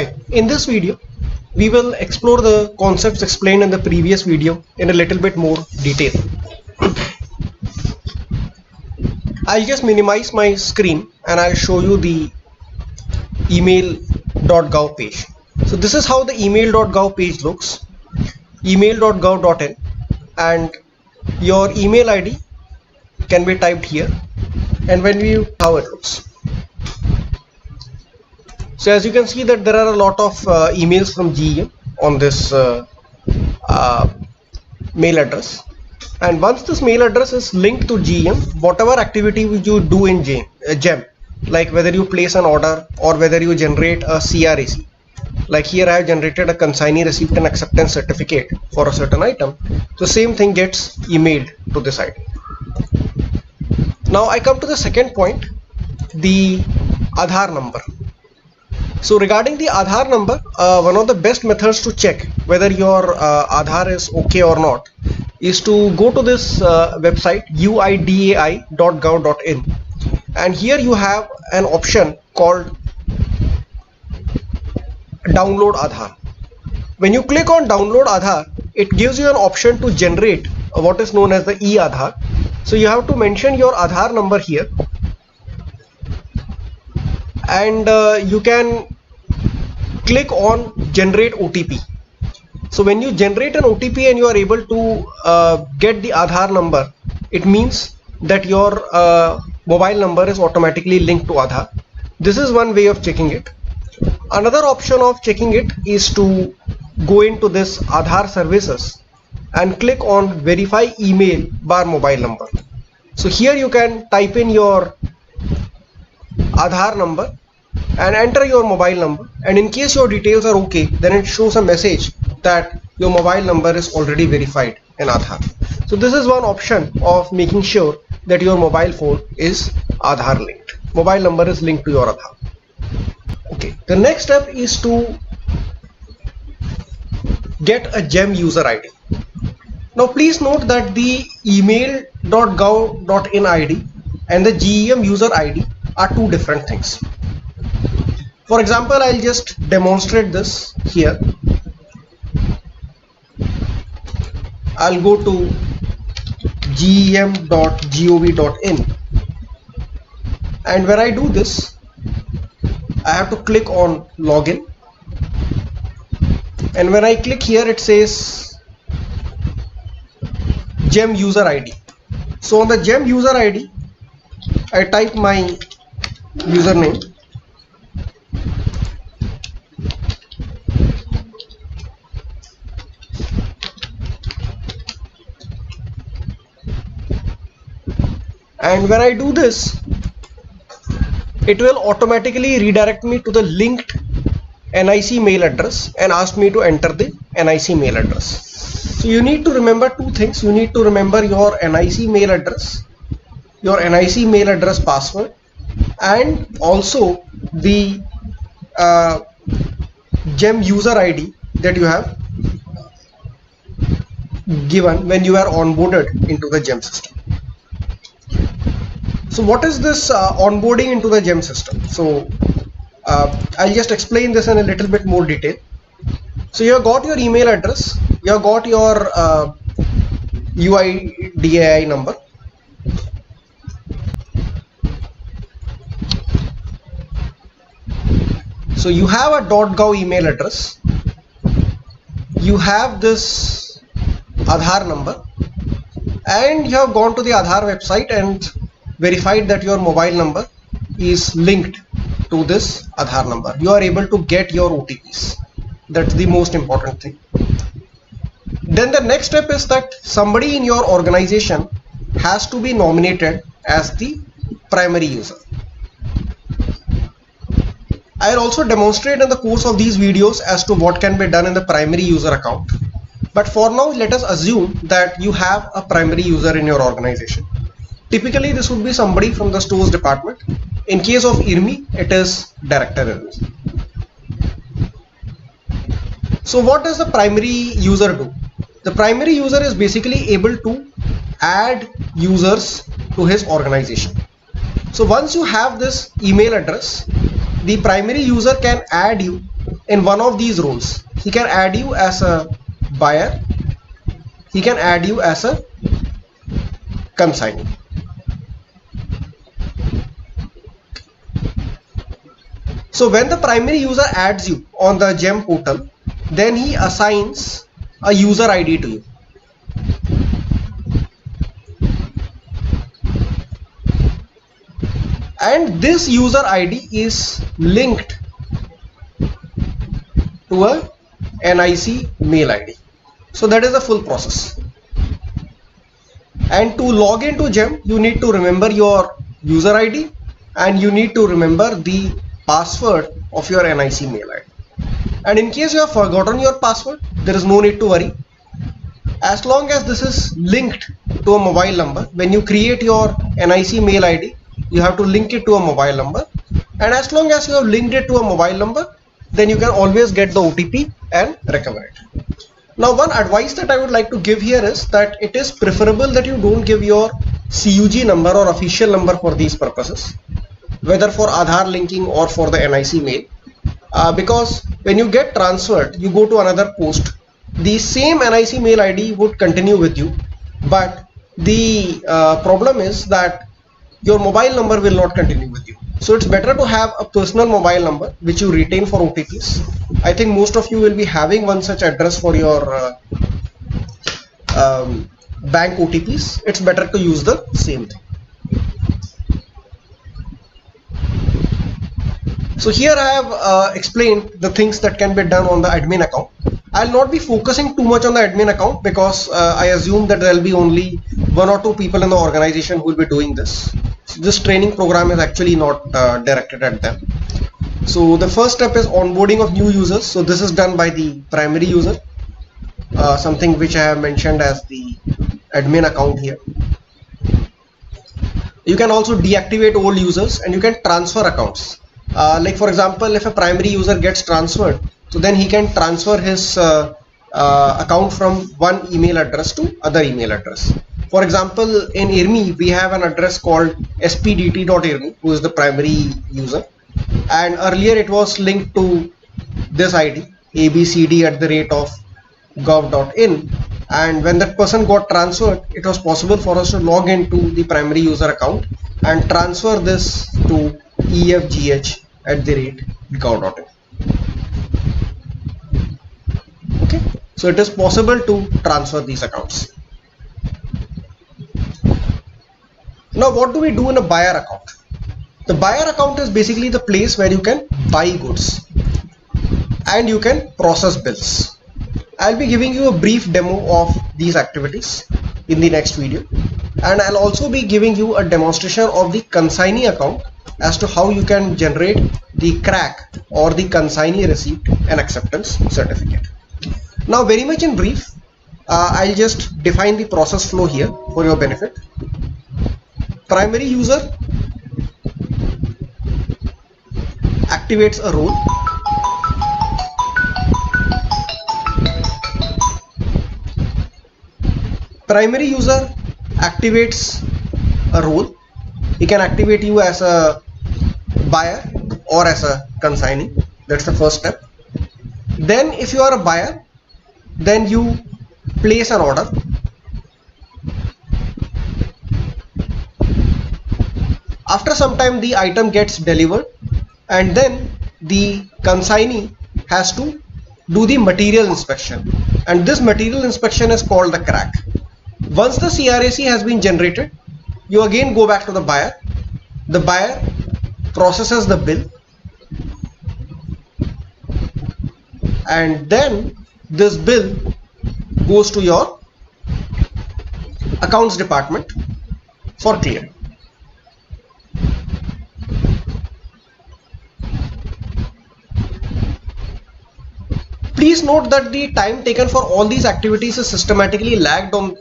Hi, in this video we will explore the concepts explained in the previous video in a little bit more detail. I'll just minimize my screen and I'll show you the email.gov page. So this is how the email.gov page looks, email.gov.in, and your email ID can be typed here, and when we how it looks. So as you can see that there are a lot of emails from GEM on this mail address, and once this mail address is linked to GEM, whatever activity which you do in GEM, like whether you place an order or whether you generate a CRAC, like here I have generated a consignee receipt and acceptance certificate for a certain item, so same thing gets emailed to this ID. Now I come to the second point, the Aadhaar number. So regarding the Aadhaar number, one of the best methods to check whether your Aadhaar is okay or not is to go to this website uidai.gov.in, and here you have an option called download Aadhaar. When you click on download Aadhaar, it gives you an option to generate what is known as the e-Aadhaar. So you have to mention your Aadhaar number here, and you can click on generate OTP. So when you generate an OTP and you are able to get the Aadhaar number, it means that your mobile number is automatically linked to Aadhaar. This is one way of checking it. Another option of checking it is to go into this Aadhaar services and click on verify email bar mobile number. So here you can type in your Aadhaar number and enter your mobile number, and in case your details are okay, then it shows a message that your mobile number is already verified in Aadhaar. So this is one option of making sure that your mobile phone is Aadhaar linked. Mobile number is linked to your Aadhaar. Okay, the next step is to get a GEM user ID. Now please note that the email.gov.in ID and the GEM user ID are two different things. For example, I'll just demonstrate this here. I'll go to gem.gov.in, and when I do this, I have to click on login, and when I click here it says GEM user ID. So on the GEM user ID, I type my username, and when I do this, it will automatically redirect me to the linked NIC mail address and ask me to enter the NIC mail address. So you need to remember two things. You need to remember your NIC mail address, your NIC mail address password, and also the GEM user ID that you have given when you are onboarded into the GEM system. So what is this onboarding into the GEM system? So I'll just explain this in a little bit more detail. So you have got your email address, you have got your UIDAI number, so you have a .gov email address, you have this Aadhaar number, and you have gone to the Aadhaar website and verified that your mobile number is linked to this Aadhaar number. You are able to get your OTPs. That's the most important thing. Then the next step is that somebody in your organization has to be nominated as the primary user. I'll also demonstrate in the course of these videos as to what can be done in the primary user account. But for now, let us assume that you have a primary user in your organization. Typically, this would be somebody from the stores department. In case of IRIMEE, it is Director IRIMEE. So what does the primary user do? The primary user is basically able to add users to his organization. So once you have this email address, the primary user can add you in one of these roles. He can add you as a buyer, he can add you as a consignee. So when the primary user adds you on the GEM portal, then he assigns a user ID to you. And this user ID is linked to a NIC mail ID. So that is the full process. And to log into GEM, you need to remember your user ID and you need to remember the password of your NIC mail ID. And in case you have forgotten your password, there is no need to worry. As long as this is linked to a mobile number, when you create your NIC mail ID, you have to link it to a mobile number. And as long as you have linked it to a mobile number, then you can always get the OTP and recover it. Now, one advice that I would like to give here is that it is preferable that you don't give your CUG number or official number for these purposes, whether for Aadhaar linking or for the NIC mail, because when you get transferred, you go to another post, the same NIC mail ID would continue with you, but the problem is that your mobile number will not continue with you. So it's better to have a personal mobile number which you retain for OTPs. I think most of you will be having one such address for your bank OTPs. It's better to use the same thing. So here I have explained the things that can be done on the admin account. I'll not be focusing too much on the admin account because I assume that there will be only 1 or 2 people in the organization who will be doing this. This training program is actually not directed at them. So the first step is onboarding of new users. So this is done by the primary user, something which I have mentioned as the admin account here. You can also deactivate old users and you can transfer accounts. Like for example, if a primary user gets transferred, so then he can transfer his account from one email address to other email address. For example, in IRIMEE, we have an address called spdt.irime, who is the primary user. And earlier it was linked to this ID, abcd@gov.in. And when that person got transferred, it was possible for us to log into the primary user account and transfer this to efgh@gov.in. Okay, so it is possible to transfer these accounts. Now, what do we do in a buyer account? The buyer account is basically the place where you can buy goods and you can process bills. I'll be giving you a brief demo of these activities in the next video, and I'll also be giving you a demonstration of the consignee account as to how you can generate the CRAC or the consignee receipt and acceptance certificate. Now, very much in brief, I'll just define the process flow here for your benefit. Primary user activates a role. Primary user activates a role. He can activate you as a buyer or as a consignee. That's the first step. Then if you are a buyer, then you place an order. After some time the item gets delivered, and then the consignee has to do the material inspection, and this material inspection is called the CRAC. Once the CRAC has been generated, you again go back to the buyer. The buyer processes the bill, and then this bill goes to your accounts department for clearing. Please note that the time taken for all these activities is systematically logged on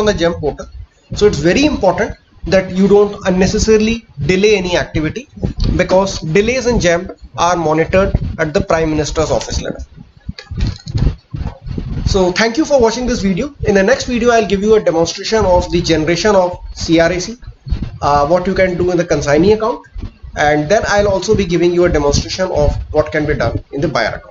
the GEM portal. So it's very important that you don't unnecessarily delay any activity, because delays in GEM are monitored at the Prime Minister's office level. So thank you for watching this video. In the next video, I'll give you a demonstration of the generation of CRAC, what you can do in the consignee account, and then I'll also be giving you a demonstration of what can be done in the buyer account.